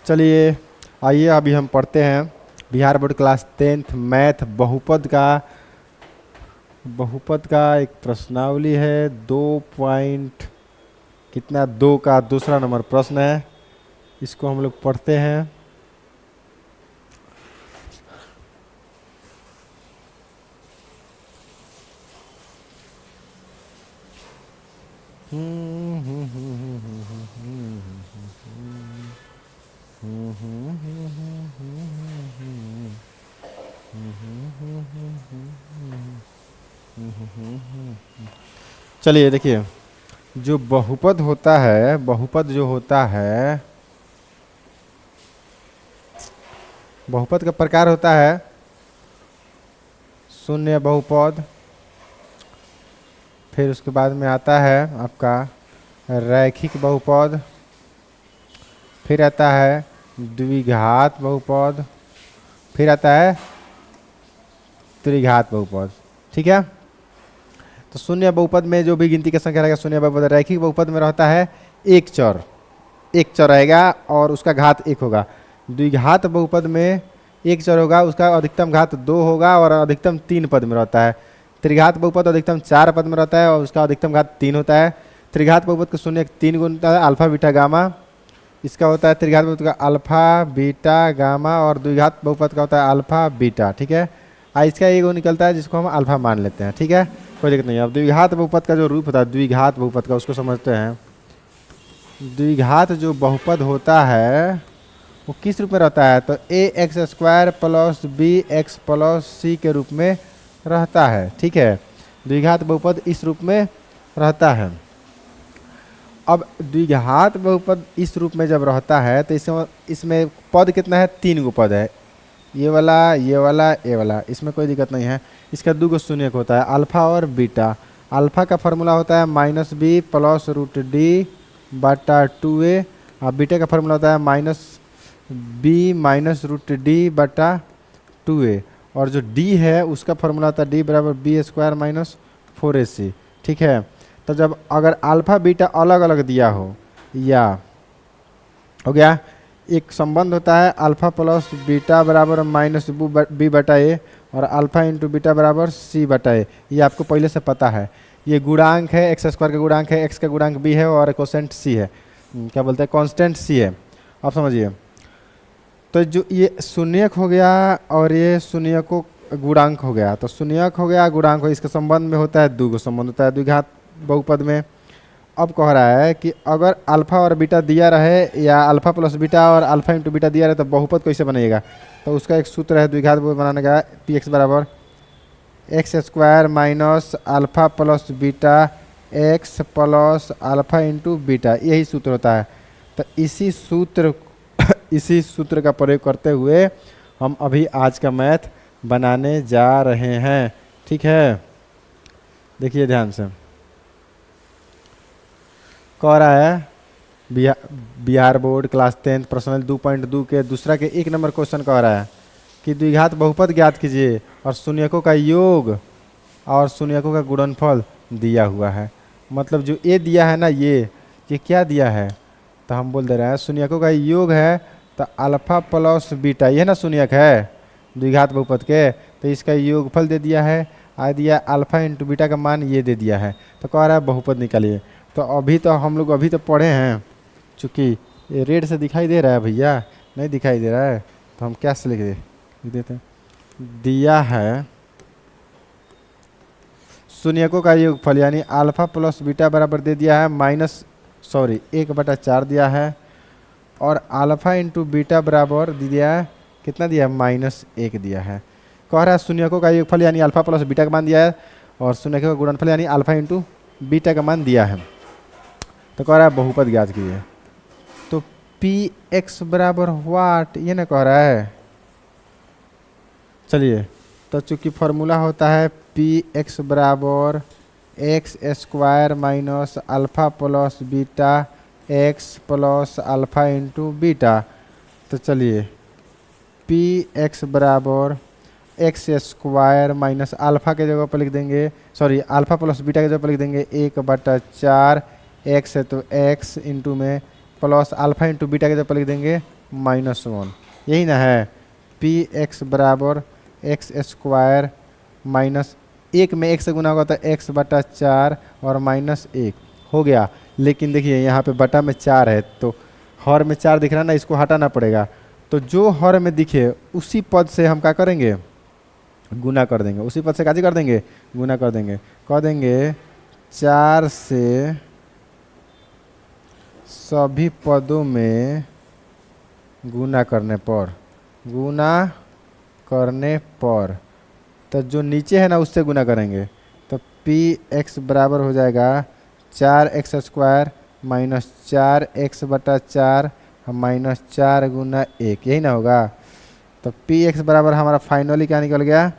चलिए आइए अभी हम पढ़ते हैं Bihar board class 10th math बहुपद का एक प्रश्नावली है। 2 पॉइंट कितना 2 का दूसरा नंबर प्रश्न है। इसको हम लोग पढ़ते हैं। चलिए देखिए, जो बहुपद होता है, बहुपद जो होता है, बहुपद का प्रकार होता है शून्य बहुपद, फिर उसके बाद में आता है आपका रैखिक बहुपद, फिर आता है द्विघात बहुपद, फिर आता है त्रिघात बहुपद। ठीक है, तो शून्य बहुपद में जो भी गिनती की संख्या रहेगा शून्य बहुपद। रैखिक बहुपद में रहता है एक चर रहेगा और उसका घात 1 होगा। द्विघात बहुपद में एक चर होगा, उसका अधिकतम घात 2 होगा और अधिकतम 3 पद में रहता है। त्रिघात बहुपद अधिकतम 4 पद में रहता है और उसका अधिकतम घात 3 होता है। त्रिघात बहुपद का शून्य 3 गुण होता है, अल्फा बीटा गामा। इसका होता है त्रिघात बहुपद का अल्फा बीटा गामा और द्विघात बहुपद का होता है अल्फा बीटा। ठीक है, इसका एक गुण निकलता है जिसको हम अल्फा मान लेते हैं। ठीक है, कोई दिक्कत नहीं है। अब द्विघात बहुपद का जो रूप होता है द्विघात बहुपद का, उसको समझते हैं। द्विघात जो बहुपद होता है वो किस रूप में रहता है, तो ax² plus bx plus c के रूप में रहता है। ठीक है, द्विघात बहुपद इस रूप में रहता है। अब द्विघात बहुपद इस रूप में जब रहता है तो इसमें पद कितना है, 3 गो पद है, ये वाला, ये वाला, ये वाला। इसमें कोई दिक्कत नहीं है। इसका 2 गो शून्य होता है, अल्फा और बीटा। अल्फा का फार्मूला होता है -b प्लस √d बटा 2a और बीटा का फार्मूला होता है -b माइनस √d बटा 2a और जो d है उसका फार्मूला होता है d बराबर b² माइनस 4ac। ठीक है, तो जब अगर अल्फा बीटा अलग अलग दिया हो या हो गया, एक संबंध होता है अल्फा प्लस बीटा बराबर -b बटा a और अल्फा इंटू बीटा बराबर c बटा a। ये आपको पहले से पता है। ये गुणांक है, x² का गुणांक है, x का गुणांक b है और कोसेंट c है, क्या बोलते हैं, कांस्टेंट c है। आप समझिए, तो जो ये शून्यक हो गया और ये शून्य को गुणांक हो गया, तो शून्यक हो गया गुणांक हो, इसके संबंध में होता है 2 गो संबंध होता है द्विघात बहुपद में। अब कह रहा है कि अगर अल्फा और बीटा दिया रहे या अल्फा प्लस बीटा और अल्फा इंटू बीटा दिया रहे तो बहुपद कैसे बनेगा, तो उसका एक सूत्र है द्विघात बहुपद बनाने का, px बराबर x² minus alpha plus beta x plus alpha into beta, यही सूत्र होता है। तो इसी सूत्र का प्रयोग करते हुए हम अभी आज का मैथ बनाने जा रहे हैं। ठीक है, देखिए ध्यान से, कह रहा है बिहार बोर्ड क्लास 10th प्रश्न 2.2 के दूसरा के 1 नंबर क्वेश्चन कह रहा है कि द्विघात बहुपद ज्ञात कीजिए और शून्यकों का योग और शून्यकों का गुणनफल दिया हुआ है। मतलब जो ये दिया है ना, ये क्या दिया है, तो हम बोल दे रहे हैं शून्यकों का योग है तो अल्फा प्लस बीटा, ये ना शून्यक है द्विघात बहुपद के, तो इसका योगफल दे दिया है, आ दिया अल्फा इंटू बीटा का मान ये दे दिया है। तो कह रहा है बहुपद निकालिए। तो अभी तो हम लोग अभी तो पढ़े हैं, चूँकि ये रेड से दिखाई दे रहा है भैया, नहीं दिखाई दे रहा है तो हम क्या से लिख देते हैं, दिया है शून्यकों का योगफल यानी अल्फा प्लस बीटा बराबर दे दिया है 1/4 दिया है और अल्फा इंटू बीटा बराबर दे दिया है, कितना दिया है, -1 दिया है। कह रहा है शून्यकों का योगफल यानी अल्फा प्लस बीटा का मान दिया है और शून्यकों का गुणनफल यानी अल्फा इंटू बीटा का मान दिया है। तो कह रहा है बहुपद ज्ञात कीजिए। तो px बराबर वाट, ये ना कह रहा है। चलिए, तो चूंकि फॉर्मूला होता है px बराबर x² minus alpha plus beta x plus alpha into beta, तो चलिए px बराबर x² माइनस अल्फा के जगह पर लिख देंगे, सॉरी अल्फा प्लस बीटा के जगह पर लिख देंगे 1/4 x है तो x इंटू में प्लस अल्फा इंटू बीटा की जगह पर लिख देंगे -1, यही ना है। पी एक्स बराबर एक्स स्क्वायर माइनस 1 में 1 से गुना होगा तो x बटा 4 और -1 हो गया। लेकिन देखिए यहाँ पे बटा में 4 है तो हर में 4 दिख रहा है ना, इसको हटाना पड़ेगा। तो जो हर में दिखे उसी पद से हम क्या करेंगे, गुना कर देंगे। उसी पद से काजी कर देंगे, गुना कर देंगे। कह देंगे 4 से सभी पदों में गुना करने पर तो जो नीचे है ना उससे गुना करेंगे। तो पी एक्स बराबर हो जाएगा 4x स्क्वायर माइनस 4x बटा 4 माइनस 4 गुना 1, यही ना होगा। तो पी एक्स बराबर हमारा फाइनली क्या निकल गया,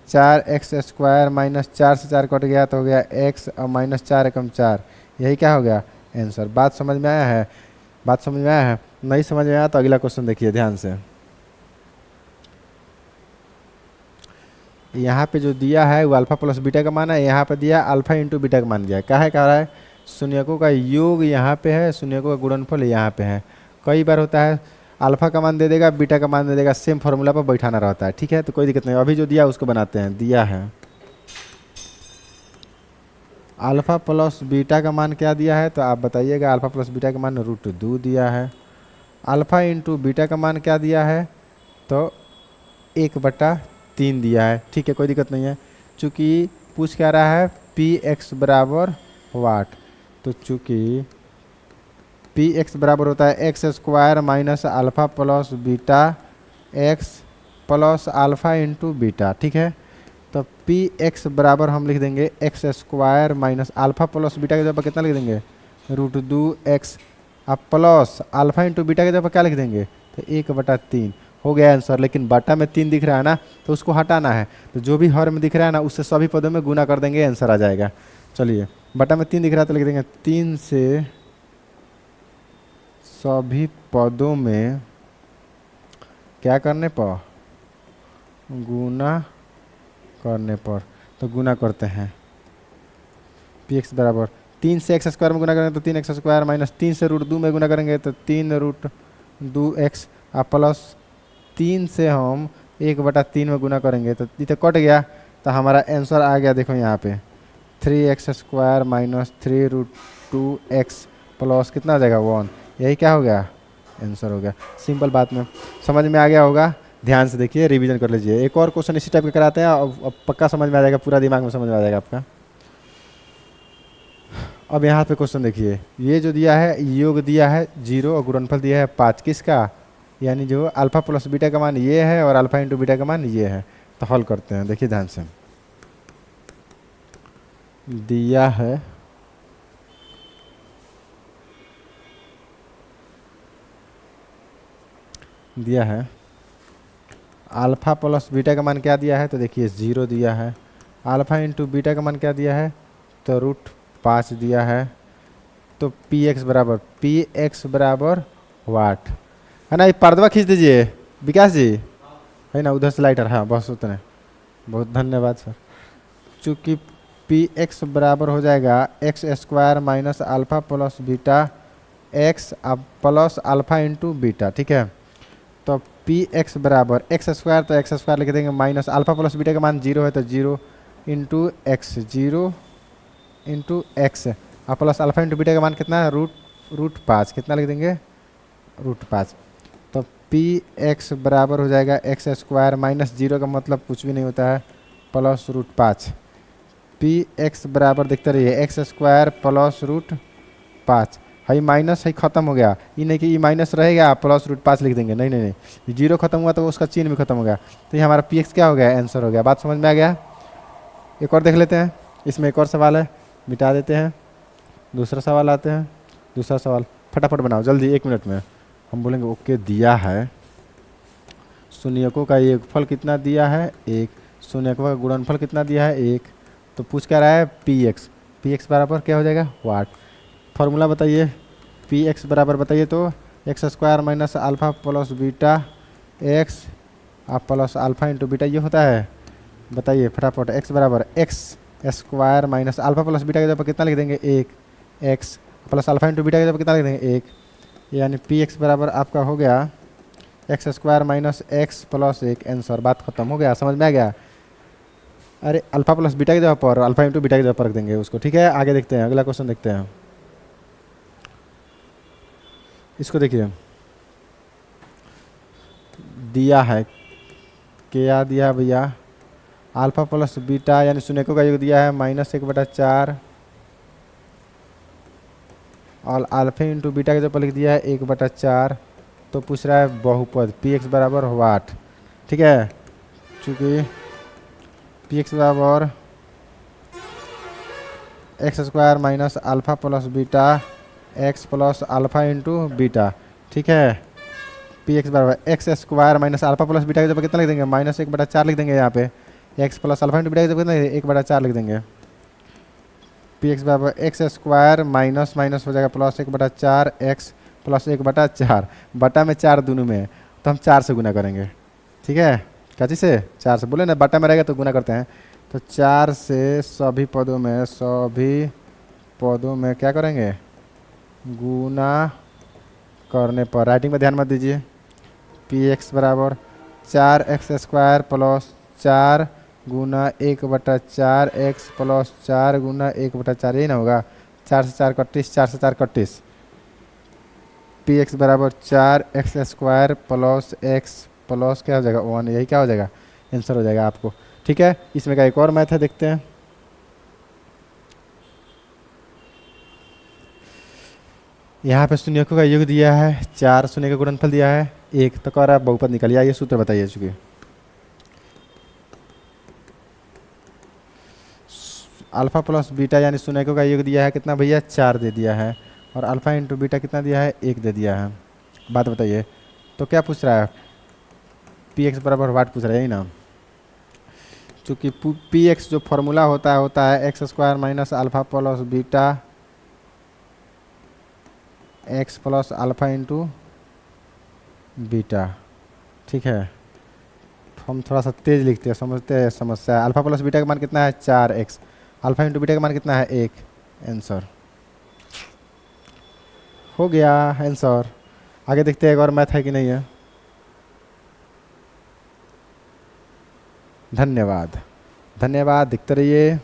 4x स्क्वायर माइनस 4 से 4 कट गया तो हो गया x और माइनस 4 एकम 4, यही क्या हो गया आंसर। बात समझ में आया है? बात समझ में आया है? नहीं समझ में आया तो अगला क्वेश्चन देखिए ध्यान से। यहाँ पे जो दिया है वो अल्फा प्लस बीटा का मान है, यहाँ पे दिया अल्फा इंटू बीटा का मान दिया है। क्या है, कह रहा है शून्यकों का योग यहाँ पे है, शून्यकों का गुणनफल यहाँ पे है। कई बार होता है अल्फा का मान दे देगा, बीटा का मान दे देगा, सेम फार्मूला पर बैठाना रहता है। ठीक है, तो कोई दिक्कत नहीं। अभी जो दिया उसको बनाते हैं। दिया है अल्फा प्लस बीटा का मान क्या दिया है, तो आप बताइएगा। अल्फा प्लस बीटा का मान √2 दिया है। अल्फा इंटू बीटा का मान क्या दिया है, तो 1/3 दिया है। ठीक है, कोई दिक्कत नहीं है। चूँकि पूछ क्या रहा है पी एक्स बराबर वाट, तो चूँकि पी एक्स बराबर होता है x square minus alpha plus beta x plus alpha into beta. ठीक है, तो पी एक्स बराबर हम लिख देंगे x square minus alpha plus beta के जगह पर कितना लिख देंगे, √2x। अब प्लस अल्फ़ा इंटू बीटा के जगह पर क्या लिख देंगे, तो 1/3 हो गया आंसर। लेकिन बटा में 3 दिख रहा है ना, तो उसको हटाना है। तो जो भी हर में दिख रहा है ना उससे सभी पदों में गुना कर देंगे, आंसर आ जाएगा। चलिए, बटा में 3 दिख रहा है तो लिख देंगे 3 से सभी पदों में क्या करने पर, गुना करने पर। तो गुना करते हैं। पी एक्स बराबर 3 से एक्स स्क्वायर में गुना करेंगे तो 3x स्क्वायर माइनस 3 से √2 में गुना करेंगे तो 3√2x और प्लस 3 से हम 1/3 में गुना करेंगे तो ये तो कट गया। तो हमारा आंसर आ गया, देखो यहाँ पे 3x square minus 3√2x plus कितना आ जाएगा 1, यही क्या हो गया आंसर हो गया। सिंपल बात में समझ में आ गया होगा। ध्यान से देखिए, रिवीजन कर लीजिए। एक और क्वेश्चन इसी टाइप के कराते हैं, अब पक्का समझ में आ जाएगा, पूरा दिमाग में समझ में आ जाएगा आपका। अब यहाँ पे क्वेश्चन देखिए, ये जो दिया है योग दिया है 0 और गुणनफल दिया है 5, किसका, यानी जो अल्फा प्लस बीटा का मान ये है और अल्फा इंटू बीटा का मान ये है। तो हल करते हैं, देखिए ध्यान से। दिया है अल्फा प्लस बीटा का मान क्या दिया है, तो देखिए 0 दिया है। अल्फा इंटू बीटा का मान क्या दिया है, तो √5 दिया है। तो पी एक्स बराबर वाट है ना। ये पर्दवा खींच दीजिए विकास जी, है ना, उधर से लाइटर। हाँ बस उतने, बहुत धन्यवाद सर। चूँकि पी एक्स बराबर हो जाएगा x square minus alpha plus beta x plus alpha into beta. ठीक है, तो पी एक्स बराबर एक्स स्क्वायर, तो एक्स स्क्वायर लिख देंगे माइनस अल्फ़ा प्लस बीटा का मान 0 है तो 0 इंटू एक्स, 0 इंटू एक्स और प्लस अल्फ़ा इंटू बीटा का मान कितना है, √5, कितना लिख देंगे √5। तो पी एक्स बराबर हो जाएगा एक्स स्क्वायर माइनस 0 का मतलब कुछ भी नहीं होता है, प्लस √5। पी एक्स बराबर देखते रहिए एक्स स्क्वायर प्लस √5। है माइनस है खत्म हो गया, ये नहीं कि ये माइनस रहेगा प्लस √5 लिख देंगे, नहीं नहीं नहीं, 0 खत्म हुआ तो उसका चिन्ह भी खत्म हो गया। तो ये हमारा पी एक्स क्या हो गया, आंसर हो गया। बात समझ में आ गया। एक और देख लेते हैं, इसमें एक और सवाल है, मिटा देते हैं। दूसरा सवाल आते हैं। दूसरा सवाल फटाफट बनाओ जल्दी, 1 मिनट में हम बोलेंगे ओके। दिया है शून्यकों का योगफल कितना दिया है 1, शून्यकों का गुणनफल कितना दिया है 1। तो पूछ क्या रहा है पी एक्स बराबर क्या हो जाएगा वाट। फार्मूला बताइए, पी एक्स बराबर बताइए तो x square minus alpha plus beta x plus alpha into beta ये होता है। बताइए फटाफट। एक्स बराबर x square minus alpha plus beta के जगह पर कितना लिख देंगे 1, x plus alpha into beta के जगह पर कितना लिख देंगे 1। यानी पी एक्स बराबर आपका हो गया x square minus x plus एक आंसर। बात खत्म हो गया, समझ में आ गया। अरे अल्फा प्लस बीटा की जगह पर अल्फा इंटू बीटा की जगह पर रख देंगे उसको। ठीक है, आगे देखते हैं, अगला क्वेश्चन देखते हैं। इसको देखिए, दिया है, क्या दिया है भैया, अल्फा प्लस बीटा यानी शून्यकों का योग दिया है -1/4 और अल्फा इंटू बीटा के जो पर लिख दिया है 1/4। तो पूछ रहा है बहुपद पी एक्स बराबर वाट। ठीक है, चूँकि पी एक्स बराबर x square minus alpha plus beta x plus alpha into beta. ठीक है, पी एक्स बराबर x square minus alpha plus beta के जब कितना लिख देंगे -1/4 लिख देंगे। यहाँ पे x plus alpha into beta के जब कितना 1/4 लिख देंगे। पी एक्स बराबर एक्स स्क्वायर माइनस माइनस हो जाएगा प्लस 1/4 एक्स प्लस 1/4 बटा में 4 दोनों में है, तो हम 4 से गुना करेंगे। ठीक है, क्या चीज़ से 4 से, बोले ना बटा में रहेगा तो गुना करते हैं। तो 4 से सभी पदों में क्या करेंगे, गुना करने पर। राइटिंग में ध्यान मत दीजिए। पी एक्स बराबर 4x स्क्वायर प्लस 4 गुना 1/4 एक्स प्लस 4 गुना 1/4, यही ना होगा। 4 से 4 31, 4 से 4 31। पी एक्स बराबर 4x square plus x plus क्या हो जाएगा 1, यही क्या हो जाएगा आंसर हो जाएगा आपको। ठीक है, इसमें का एक और मैथ है, देखते हैं। यहाँ पे शून्यकों का योग दिया है 4, शून्य का गुणनफल दिया है 1, तो कह रहा है बहुपद निकालिए। आइए सूत्र बताइए। चुकी अल्फा प्लस बीटा यानी शून्यकों का योग दिया है कितना भैया 4 दे दिया है, और अल्फा इंटू बीटा कितना दिया है 1 दे दिया है। बात बताइए, तो क्या पूछ रहा है, पी एक्स बराबर वाट पूछ रहा है, यही ना। चूँकि पी एक्स जो फॉर्मूला होता है x square minus alpha plus beta x plus alpha into beta. ठीक है, हम थोड़ा सा तेज लिखते हैं, समझते हैं समस्या। अल्फा प्लस बीटा का मान कितना है 4x, अल्फा इंटू बीटा का मान कितना है 1, आंसर हो गया आंसर। आगे देखते हैं एक और मैथ है कि नहीं है। धन्यवाद, धन्यवाद, दिखते रहिए।